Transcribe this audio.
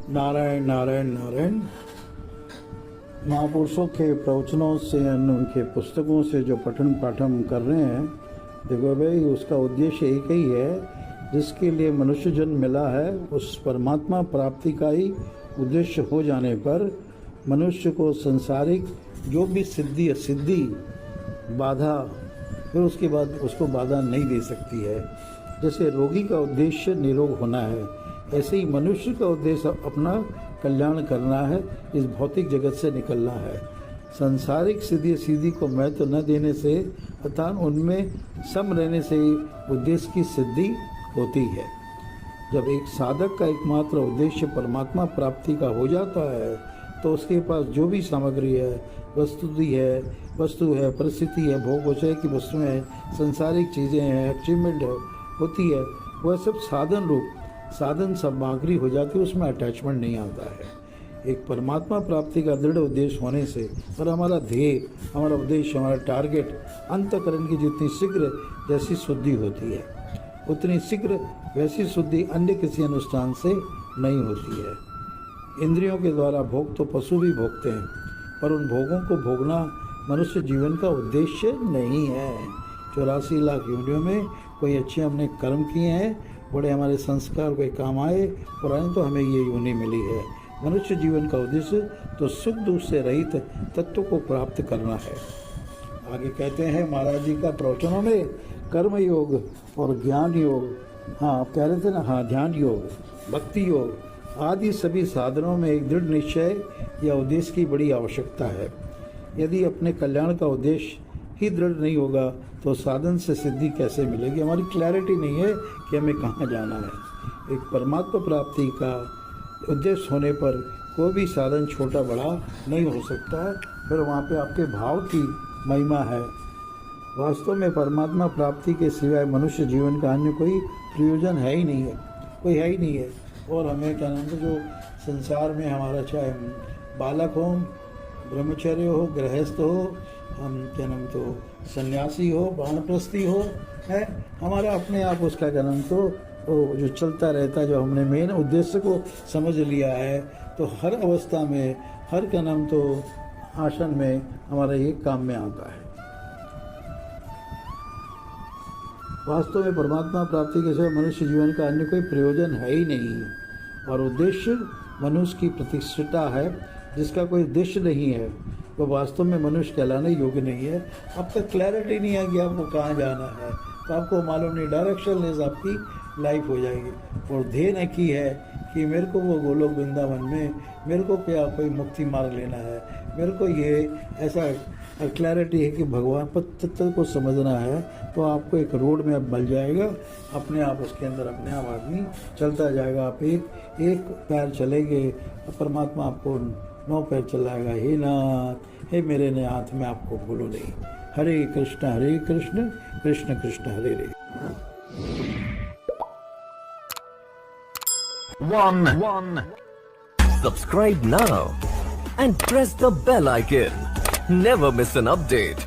नारायण नारायण नारायण। महापुरुषों के प्रवचनों से, उनके पुस्तकों से जो पठन पाठन कर रहे हैं, देखो भाई, उसका उद्देश्य एक ही है, जिसके लिए मनुष्य जन्म मिला है, उस परमात्मा प्राप्ति का ही उद्देश्य हो जाने पर मनुष्य को संसारिक जो भी सिद्धि असिद्धि बाधा, फिर उसके बाद उसको बाधा नहीं दे सकती है। जैसे रोगी का उद्देश्य निरोग होना है, ऐसे ही मनुष्य का उद्देश्य अपना कल्याण करना है, इस भौतिक जगत से निकलना है। संसारिक सिद्धि सीधी को महत्व न देने से, अर्थात उनमें सम रहने से उद्देश्य की सिद्धि होती है। जब एक साधक का एकमात्र उद्देश्य परमात्मा प्राप्ति का हो जाता है, तो उसके पास जो भी सामग्री है, वस्तु है, परिस्थिति है, भोग विषय की वस्तुएं हैं, संसारिक चीज़ें हैं, अचीवमेंट होती है, वह सब साधन सामग्री हो जाती है, उसमें अटैचमेंट नहीं आता है। एक परमात्मा प्राप्ति का दृढ़ उद्देश्य होने से, और हमारा ध्येय, हमारा उद्देश्य, हमारा टारगेट अंतःकरण की जितनी शीघ्र जैसी शुद्धि होती है, उतनी शीघ्र वैसी शुद्धि अन्य किसी अनुष्ठान से नहीं होती है। इंद्रियों के द्वारा भोग तो पशु भी भोगते हैं, पर उन भोगों को भोगना मनुष्य जीवन का उद्देश्य नहीं है। 84 लाख योनियों में कोई अच्छे हमने कर्म किए हैं, बड़े हमारे संस्कार कोई काम आए, पुराने तो हमें ये योनि मिली है। मनुष्य जीवन का उद्देश्य तो सुख दुख से रहित तत्व को प्राप्त करना है। आगे कहते हैं महाराज जी का प्रवचनों में, कर्म योग और ज्ञान योग, हाँ कह रहे थे ना, हाँ ध्यान योग, भक्ति योग आदि सभी साधनों में एक दृढ़ निश्चय या उद्देश्य की बड़ी आवश्यकता है। यदि अपने कल्याण का उद्देश्य ही दृढ़ नहीं होगा तो साधन से सिद्धि कैसे मिलेगी? हमारी क्लैरिटी नहीं है कि हमें कहाँ जाना है। एक परमात्मा प्राप्ति का उद्देश्य होने पर कोई भी साधन छोटा बड़ा नहीं हो सकता है, फिर वहाँ पे आपके भाव की महिमा है। वास्तव में परमात्मा प्राप्ति के सिवाय मनुष्य जीवन का अन्य कोई प्रयोजन है ही नहीं है, कोई है ही नहीं है। और हमें क्या नाम है, जो संसार में हमारा चाहे बालक हो, ब्रह्मचर्य हो, गृहस्थ हो, हम क्या नाम तो सन्यासी हो, वानप्रस्थी हो, है हमारा अपने आप उसका क्या नाम तो जो चलता रहता है, जो हमने मेन उद्देश्य को समझ लिया है, तो हर अवस्था में, हर क्या नाम तो आसन में हमारा ये काम में आता है। वास्तव में परमात्मा प्राप्ति के सिवा मनुष्य जीवन का अन्य कोई प्रयोजन है ही नहीं, और उद्देश्य मनुष्य की प्रतिष्ठा है। जिसका कोई उद्देश्य नहीं है वो वास्तव में मनुष्य कहलाने योग्य नहीं है। अब तक क्लैरिटी नहीं है कि आपको कहाँ जाना है, तो आपको मालूम नहीं, डायरेक्शनलेस आपकी लाइफ हो जाएगी। और ध्येय न की है कि मेरे को वो गोलोक वृंदावन में, मेरे को क्या कोई मुक्ति मार्ग लेना है, मेरे को ये ऐसा क्लैरिटी है कि भगवान तत्व को समझना है, तो आपको एक रोड में अब मिल जाएगा, अपने आप उसके अंदर अपने आप आदमी चलता जाएगा। आप एक पैर चलेंगे, परमात्मा आपको 9 पैर चलाएगा। हे नाथ, हे मेरे नाथ, मैं आपको भूलूं नहीं। हरे Krishna Krishna Krishna Hare Hare. One. Subscribe now and press the bell icon. Never miss an update.